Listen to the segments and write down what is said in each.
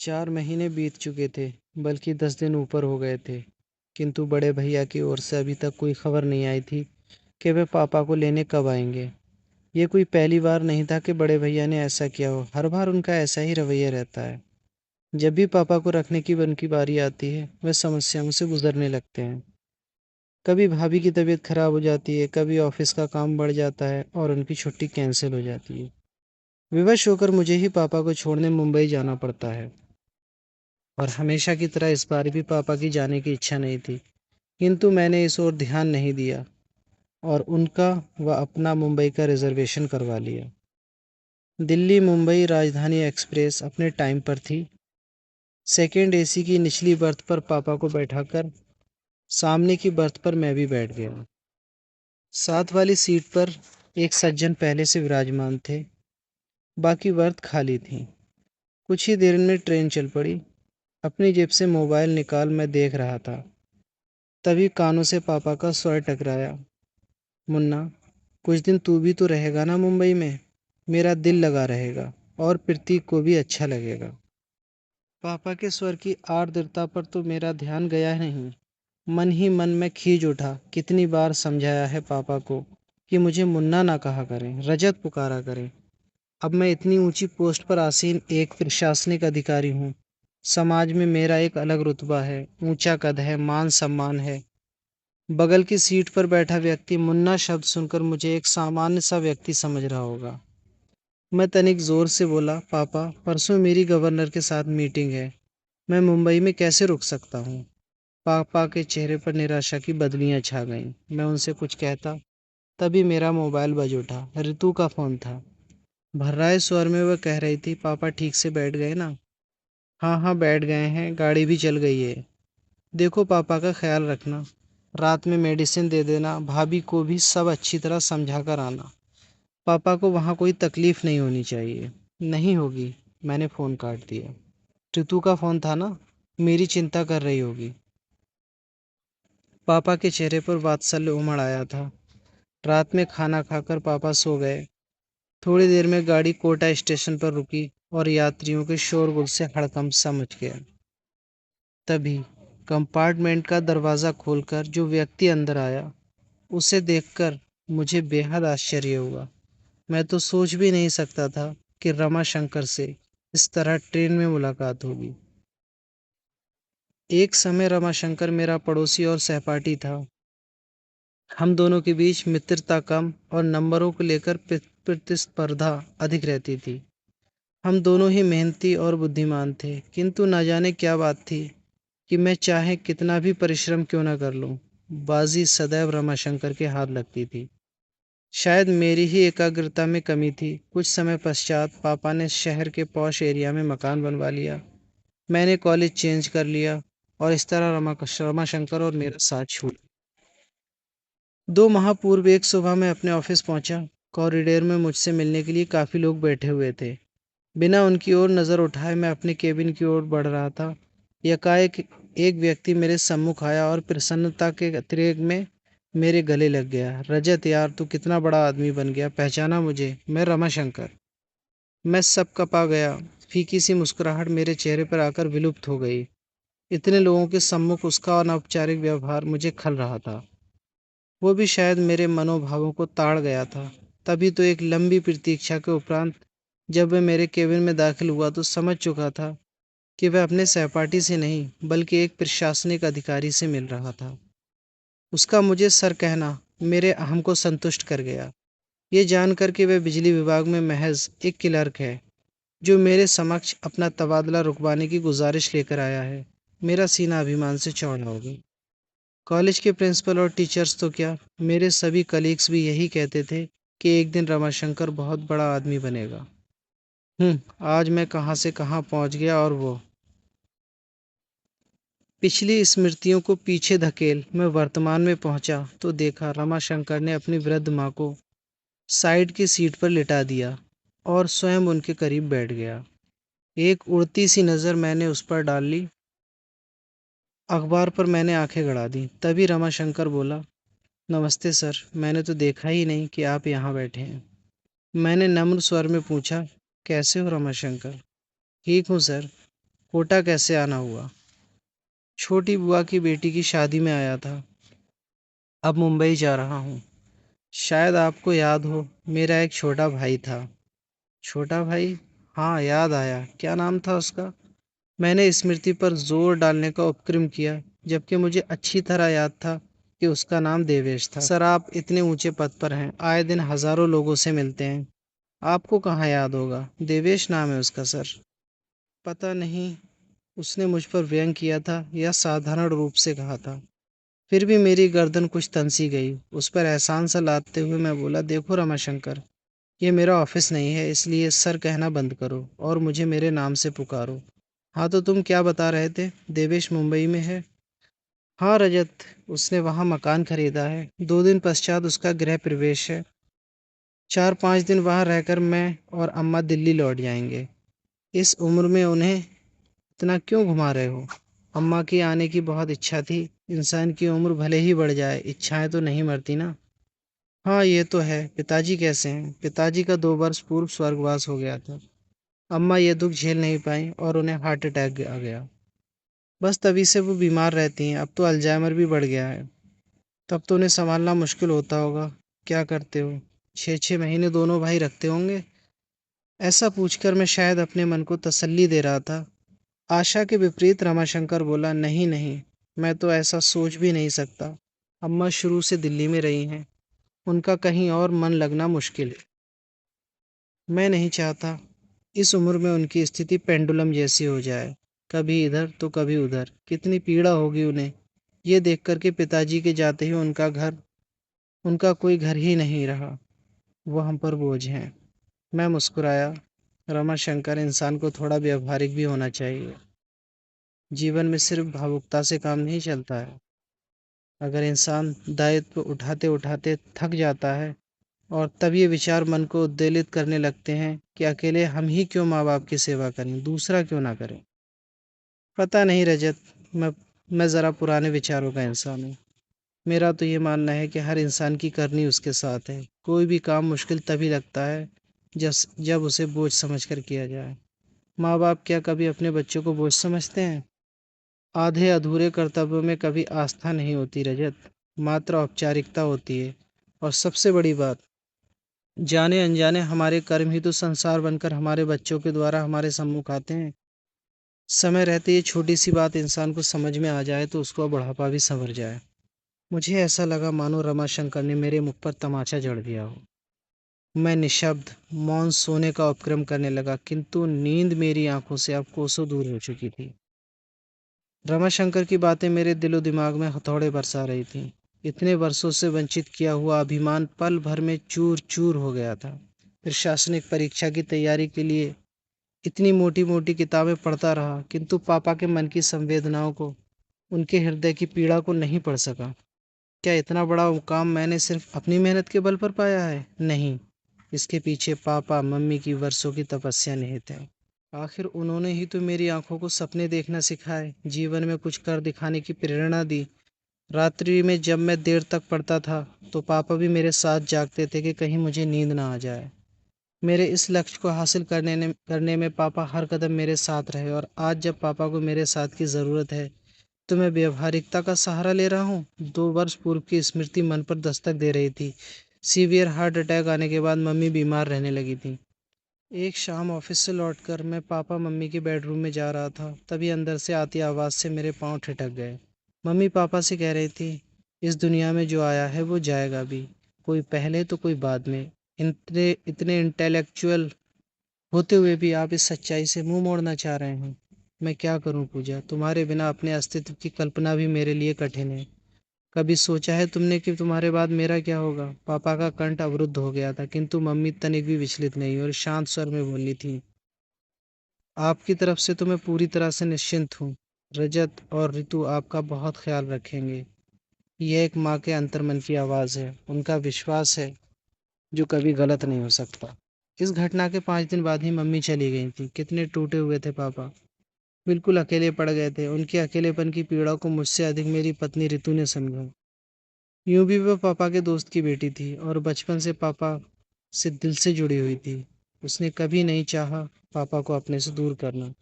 4 महीने बीत चुके थे, बल्कि 10 दिन ऊपर हो गए थे, किंतु बड़े भैया की ओर से अभी तक कोई खबर नहीं आई थी कि वे पापा को लेने कब आएंगे। ये कोई पहली बार नहीं था कि बड़े भैया ने ऐसा किया हो। हर बार उनका ऐसा ही रवैया रहता है। जब भी पापा को रखने की उनकी बारी आती है, वे समस्याओं से गुजरने लगते हैं। कभी भाभी की तबीयत खराब हो जाती है, कभी ऑफिस का काम बढ़ जाता है और उनकी छुट्टी कैंसिल हो जाती है। विवश होकर मुझे ही पापा को छोड़ने मुंबई जाना पड़ता है। और हमेशा की तरह इस बार भी पापा की जाने की इच्छा नहीं थी, किंतु मैंने इस ओर ध्यान नहीं दिया और उनका व अपना मुंबई का रिजर्वेशन करवा लिया। दिल्ली मुंबई राजधानी एक्सप्रेस अपने टाइम पर थी। सेकेंड एसी की निचली बर्थ पर पापा को बैठाकर सामने की बर्थ पर मैं भी बैठ गया। साथ वाली सीट पर एक सज्जन पहले से विराजमान थे। बाकी बर्थ खाली थी। कुछ ही देर में ट्रेन चल पड़ी। अपनी जेब से मोबाइल निकाल मैं देख रहा था, तभी कानों से पापा का स्वर टकराया। मुन्ना, कुछ दिन तू भी तो रहेगा ना मुंबई में। मेरा दिल लगा रहेगा और प्रतीक को भी अच्छा लगेगा। पापा के स्वर की आर्द्रता पर तो मेरा ध्यान गया नहीं। मन ही मन में खींच उठा। कितनी बार समझाया है पापा को कि मुझे मुन्ना ना कहा करें, रजत पुकारा करें। अब मैं इतनी ऊंची पोस्ट पर आसीन एक प्रशासनिक अधिकारी हूँ। समाज में मेरा एक अलग रुतबा है, ऊंचा कद है, मान सम्मान है। बगल की सीट पर बैठा व्यक्ति मुन्ना शब्द सुनकर मुझे एक सामान्य सा व्यक्ति समझ रहा होगा। मैं तनिक जोर से बोला, पापा परसों मेरी गवर्नर के साथ मीटिंग है। मैं मुंबई में कैसे रुक सकता हूँ। पापा के चेहरे पर निराशा की बदलियां छा गईं। मैं उनसे कुछ कहता, तभी मेरा मोबाइल बज उठा। ऋतु का फोन था। भर्राए स्वर में वह कह रही थी, पापा ठीक से बैठ गए ना। हाँ हाँ बैठ गए हैं, गाड़ी भी चल गई है। देखो पापा का ख्याल रखना। रात में मेडिसिन दे देना, भाभी को भी सब अच्छी तरह समझा कर आना। पापा को वहाँ कोई तकलीफ नहीं होनी चाहिए। नहीं होगी। मैंने फ़ोन काट दिया। ऋतु का फ़ोन था ना, मेरी चिंता कर रही होगी। पापा के चेहरे पर वात्सल्य उमड़ आया था। रात में खाना खाकर पापा सो गए। थोड़ी देर में गाड़ी कोटा स्टेशन पर रुकी और यात्रियों के शोरगुल से हड़कंप सा मच गया। तभी कंपार्टमेंट का दरवाज़ा खोलकर जो व्यक्ति अंदर आया, उसे देखकर मुझे बेहद आश्चर्य हुआ। मैं तो सोच भी नहीं सकता था कि रमा शंकर से इस तरह ट्रेन में मुलाकात होगी। एक समय रमाशंकर मेरा पड़ोसी और सहपाठी था। हम दोनों के बीच मित्रता कम और नंबरों को लेकर प्रतिस्पर्धा अधिक रहती थी। हम दोनों ही मेहनती और बुद्धिमान थे, किंतु न जाने क्या बात थी कि मैं चाहे कितना भी परिश्रम क्यों न कर लूं, बाजी सदैव रमाशंकर के हाथ लगती थी। शायद मेरी ही एकाग्रता में कमी थी। कुछ समय पश्चात पापा ने शहर के पॉश एरिया में मकान बनवा लिया। मैंने कॉलेज चेंज कर लिया और इस तरह रमाशंकर और मेरा साथ छूट। 2 माह पूर्व एक सुबह मैं अपने ऑफिस पहुंचा। कॉरिडोर में मुझसे मिलने के लिए काफ़ी लोग बैठे हुए थे। बिना उनकी ओर नज़र उठाए मैं अपने केबिन की ओर बढ़ रहा था। यकाएक एक व्यक्ति मेरे सम्मुख आया और प्रसन्नता के अतिरेक में मेरे गले लग गया। रजत यार, तू कितना बड़ा आदमी बन गया, पहचाना मुझे? मैं रमाशंकर। मैं सब कपा गया। फीकी सी मुस्कुराहट मेरे चेहरे पर आकर विलुप्त हो गई। इतने लोगों के सम्मुख उसका अनौपचारिक व्यवहार मुझे खल रहा था। वो भी शायद मेरे मनोभावों को ताड़ गया था। तभी तो एक लंबी प्रतीक्षा के उपरांत जब वह मेरे केबिन में दाखिल हुआ तो समझ चुका था कि वह अपने सहपाठी से नहीं बल्कि एक प्रशासनिक अधिकारी से मिल रहा था। उसका मुझे सर कहना मेरे अहम को संतुष्ट कर गया। ये जानकर कि वह बिजली विभाग में महज एक क्लर्क है जो मेरे समक्ष अपना तबादला रुकवाने की गुजारिश लेकर आया है, मेरा सीना अभिमान से चौड़ा हो गया। कॉलेज के प्रिंसिपल और टीचर्स तो क्या, मेरे सभी कलीग्स भी यही कहते थे कि एक दिन रमाशंकर बहुत बड़ा आदमी बनेगा। आज मैं कहाँ से कहाँ पहुँच गया। और वो पिछली स्मृतियों को पीछे धकेल मैं वर्तमान में पहुंचा तो देखा रमाशंकर ने अपनी वृद्ध माँ को साइड की सीट पर लिटा दिया और स्वयं उनके करीब बैठ गया। एक उड़ती सी नज़र मैंने उस पर डाल ली। अखबार पर मैंने आंखें गड़ा दी। तभी रमाशंकर बोला, नमस्ते सर, मैंने तो देखा ही नहीं कि आप यहाँ बैठे हैं। मैंने नम्र स्वर में पूछा, कैसे हो रमाशंकर? ठीक हूँ सर। कोटा कैसे आना हुआ? छोटी बुआ की बेटी की शादी में आया था। अब मुंबई जा रहा हूँ। शायद आपको याद हो, मेरा एक छोटा भाई था। छोटा भाई? हाँ, याद आया। क्या नाम था उसका? मैंने स्मृति पर जोर डालने का उपक्रम किया, जबकि मुझे अच्छी तरह याद था कि उसका नाम देवेश था। सर, आप इतने ऊंचे पद पर हैं, आए दिन हजारों लोगों से मिलते हैं, आपको कहाँ याद होगा? देवेश नाम है उसका सर। पता नहीं उसने मुझ पर व्यंग किया था या साधारण रूप से कहा था। फिर भी मेरी गर्दन कुछ तनसी गई। उस पर एहसान सा लादते हुए मैं बोला, देखो रमाशंकर, ये मेरा ऑफिस नहीं है, इसलिए सर कहना बंद करो और मुझे मेरे नाम से पुकारो। हाँ, तो तुम क्या बता रहे थे? देवेश मुंबई में है? हाँ रजत, उसने वहाँ मकान खरीदा है। 2 दिन पश्चात उसका गृह प्रवेश है। 4-5 दिन वहाँ रहकर मैं और अम्मा दिल्ली लौट जाएंगे। इस उम्र में उन्हें इतना क्यों घुमा रहे हो? अम्मा की आने की बहुत इच्छा थी। इंसान की उम्र भले ही बढ़ जाए, इच्छाएं तो नहीं मरती ना। हाँ, ये तो है। पिताजी कैसे हैं? पिताजी का 2 वर्ष पूर्व स्वर्गवास हो गया था। अम्मा ये दुख झेल नहीं पाई और उन्हें हार्ट अटैक आ गया। बस तभी से वो बीमार रहती हैं। अब तो अल्जाइमर भी बढ़ गया है। तब तो उन्हें संभालना मुश्किल होता होगा। क्या करते हो? 6-6 महीने दोनों भाई रखते होंगे? ऐसा पूछकर मैं शायद अपने मन को तसल्ली दे रहा था। आशा के विपरीत रमाशंकर बोला, नहीं नहीं, मैं तो ऐसा सोच भी नहीं सकता। अम्मा शुरू से दिल्ली में रही हैं, उनका कहीं और मन लगना मुश्किल है। मैं नहीं चाहता इस उम्र में उनकी स्थिति पेंडुलम जैसी हो जाए, कभी इधर तो कभी उधर। कितनी पीड़ा होगी उन्हें ये देख कर के पिताजी के जाते ही उनका कोई घर ही नहीं रहा। वो हम पर बोझ हैं। मैं मुस्कुराया। रमाशंकर, इंसान को थोड़ा व्यवहारिक भी होना चाहिए। जीवन में सिर्फ भावुकता से काम नहीं चलता है। अगर इंसान दायित्व उठाते उठाते थक जाता है और तब ये विचार मन को उद्वेलित करने लगते हैं कि अकेले हम ही क्यों माँ बाप की सेवा करें, दूसरा क्यों ना करें। पता नहीं रजत, मैं मैं ज़रा पुराने विचारों का इंसान हूँ। मेरा तो ये मानना है कि हर इंसान की करनी उसके साथ है। कोई भी काम मुश्किल तभी लगता है जब उसे बोझ समझकर किया जाए। माँ बाप क्या कभी अपने बच्चों को बोझ समझते हैं? आधे अधूरे कर्तव्यों में कभी आस्था नहीं होती रजत, मात्र औपचारिकता होती है। और सबसे बड़ी बात, जाने अनजाने हमारे कर्म ही तो संसार बनकर हमारे बच्चों के द्वारा हमारे सम्मुख आते हैं। समय रहते ये छोटी सी बात इंसान को समझ में आ जाए तो उसको बुढ़ापा भी संवर जाए। मुझे ऐसा लगा मानो रमाशंकर ने मेरे मुख पर तमाचा जड़ दिया हो। मैं निशब्द मौन सोने का उपक्रम करने लगा, किंतु नींद मेरी आंखों से अब कोसों दूर हो चुकी थी। रमाशंकर की बातें मेरे दिलो दिमाग में हथौड़े बरसा रही थीं। इतने वर्षों से वंचित किया हुआ अभिमान पल भर में चूर चूर हो गया था। प्रशासनिक परीक्षा की तैयारी के लिए इतनी मोटी मोटी किताबें पढ़ता रहा, किंतु पापा के मन की संवेदनाओं को, उनके हृदय की पीड़ा को नहीं पढ़ सका। क्या इतना बड़ा मुकाम मैंने सिर्फ अपनी मेहनत के बल पर पाया है? नहीं, इसके पीछे पापा मम्मी की वर्षों की तपस्या निहित है। आखिर उन्होंने ही तो मेरी आंखों को सपने देखना सिखाए, जीवन में कुछ कर दिखाने की प्रेरणा दी। रात्रि में जब मैं देर तक पढ़ता था तो पापा भी मेरे साथ जागते थे कि कहीं मुझे नींद ना आ जाए। मेरे इस लक्ष्य को हासिल करने में पापा हर कदम मेरे साथ रहे, और आज जब पापा को मेरे साथ की ज़रूरत है तो मैं व्यवहारिकता का सहारा ले रहा हूँ। 2 वर्ष पूर्व की स्मृति मन पर दस्तक दे रही थी। सीवियर हार्ट अटैक आने के बाद मम्मी बीमार रहने लगी थी। एक शाम ऑफिस से लौटकर मैं पापा मम्मी के बेडरूम में जा रहा था, तभी अंदर से आती आवाज़ से मेरे पांव ठिठक गए। मम्मी पापा से कह रही थी, इस दुनिया में जो आया है वो जाएगा भी, कोई पहले तो कोई बाद में। इतने इतने इंटेलेक्चुअल होते हुए भी आप इस सच्चाई से मुंह मोड़ना चाह रहे हैं। मैं क्या करूं पूजा, तुम्हारे बिना अपने अस्तित्व की कल्पना भी मेरे लिए कठिन है। कभी सोचा है तुमने कि तुम्हारे बाद मेरा क्या होगा? पापा का कंठ अवरुद्ध हो गया था, किंतु मम्मी तनिक भी विचलित नहीं और शांत स्वर में बोली थी, आपकी तरफ से तो मैं पूरी तरह से निश्चिंत हूँ। रजत और ऋतु आपका बहुत ख्याल रखेंगे। यह एक माँ के अंतर्मन की आवाज़ है, उनका विश्वास है जो कभी गलत नहीं हो सकता। इस घटना के 5 दिन बाद ही मम्मी चली गई थी। कितने टूटे हुए थे पापा, बिल्कुल अकेले पड़ गए थे। उनके अकेलेपन की पीड़ा को मुझसे अधिक मेरी पत्नी ऋतु ने समझा। यूं भी वह पापा के दोस्त की बेटी थी और बचपन से पापा से दिल से जुड़ी हुई थी। उसने कभी नहीं चाहा पापा को अपने से दूर करना।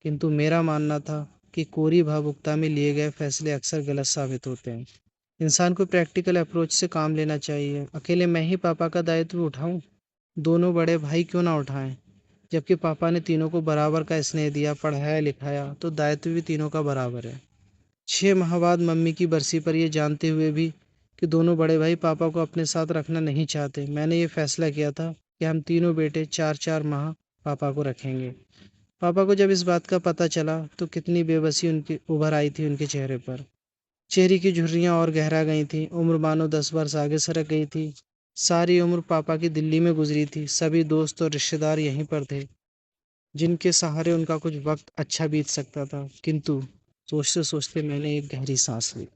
किंतु मेरा मानना था कि कोरी भावुकता में लिए गए फैसले अक्सर गलत साबित होते हैं। इंसान को प्रैक्टिकल अप्रोच से काम लेना चाहिए। अकेले मैं ही पापा का दायित्व उठाऊं? दोनों बड़े भाई क्यों ना उठाएं? जबकि पापा ने तीनों को बराबर का स्नेह दिया, पढ़ाया लिखाया, तो दायित्व भी तीनों का बराबर है। 6 माह बाद मम्मी की बरसी पर यह जानते हुए भी कि दोनों बड़े भाई पापा को अपने साथ रखना नहीं चाहते, मैंने ये फैसला किया था कि हम तीनों बेटे 4-4 माह पापा को रखेंगे। पापा को जब इस बात का पता चला तो कितनी बेबसी उनकी उभर आई थी उनके चेहरे पर। चेहरे की झुर्रियां और गहरा गई थी, उम्र मानो 10 वर्ष आगे सरक गई थी। सारी उम्र पापा की दिल्ली में गुजरी थी, सभी दोस्त और रिश्तेदार यहीं पर थे जिनके सहारे उनका कुछ वक्त अच्छा बीत सकता था। किंतु सोचते सोचते मैंने एक गहरी सांस ली।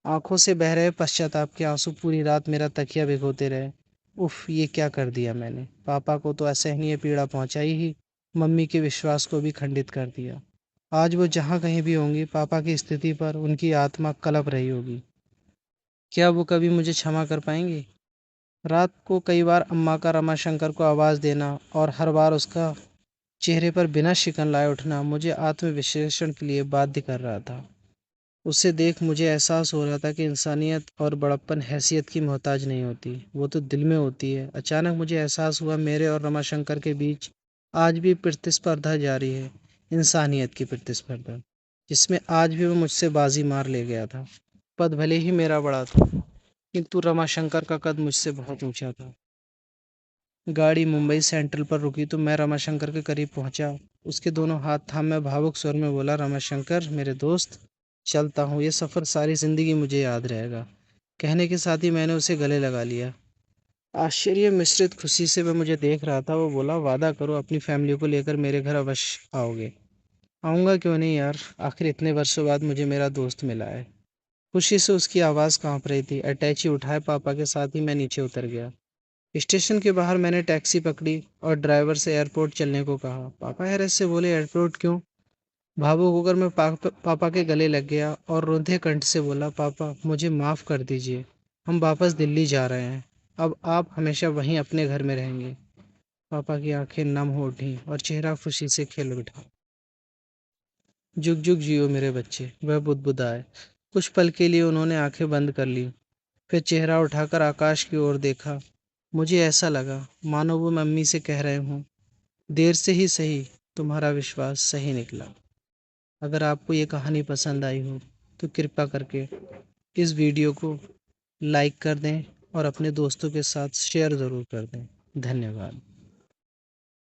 आंखों से बह रहे पश्चाताप के आंसू पूरी रात मेरा तकिया भिगोते रहे। उफ, ये क्या कर दिया मैंने! पापा को तो असहनीय पीड़ा पहुंचाई ही, मम्मी के विश्वास को भी खंडित कर दिया। आज वो जहाँ कहीं भी होंगी, पापा की स्थिति पर उनकी आत्मा कलप रही होगी। क्या वो कभी मुझे क्षमा कर पाएंगी? रात को कई बार अम्मा का रमाशंकर को आवाज़ देना और हर बार उसका चेहरे पर बिना शिकन लाए उठना मुझे आत्मविश्लेषण के लिए बाध्य कर रहा था। उसे देख मुझे एहसास हो रहा था कि इंसानियत और बड़प्पन हैसियत की मोहताज नहीं होती, वो तो दिल में होती है। अचानक मुझे एहसास हुआ मेरे और रमाशंकर के बीच आज भी प्रतिस्पर्धा जारी है, इंसानियत की प्रतिस्पर्धा, जिसमें आज भी वो मुझसे बाजी मार ले गया था। पद भले ही मेरा बड़ा था, किंतु रमाशंकर का कद मुझसे बहुत ऊंचा था। गाड़ी मुंबई सेंट्रल पर रुकी तो मैं रमाशंकर के करीब पहुंचा। उसके दोनों हाथ थाम मैं भावुक स्वर में बोला, रमाशंकर मेरे दोस्त, चलता हूँ, ये सफ़र सारी ज़िंदगी मुझे याद रहेगा। कहने के साथ ही मैंने उसे गले लगा लिया। आश्चर्य मिश्रित खुशी से वह मुझे देख रहा था। वो बोला, वादा करो अपनी फैमिली को लेकर मेरे घर अवश्य आओगे। आऊँगा क्यों नहीं यार, आखिर इतने वर्षों बाद मुझे मेरा दोस्त मिला है। खुशी से उसकी आवाज़ कांप रही थी। अटैची उठाए पापा के साथ ही मैं नीचे उतर गया। स्टेशन के बाहर मैंने टैक्सी पकड़ी और ड्राइवर से एयरपोर्ट चलने को कहा। पापा हैरत से बोले, एयरपोर्ट क्यों? भावुक होकर मैं पापा के गले लग गया और रोंदे कंठ से बोला, पापा मुझे माफ़ कर दीजिए, हम वापस दिल्ली जा रहे हैं। अब आप हमेशा वहीं अपने घर में रहेंगे। पापा की आंखें नम हो उठी और चेहरा खुशी से खिल उठा। जुग जुग जियो मेरे बच्चे, वह बुदबुदाए। कुछ पल के लिए उन्होंने आंखें बंद कर ली, फिर चेहरा उठाकर आकाश की ओर देखा। मुझे ऐसा लगा मानो वो मम्मी से कह रहे हों, देर से ही सही, तुम्हारा विश्वास सही निकला। अगर आपको ये कहानी पसंद आई हो तो कृपया करके इस वीडियो को लाइक कर दें और अपने दोस्तों के साथ शेयर ज़रूर कर दें। धन्यवाद।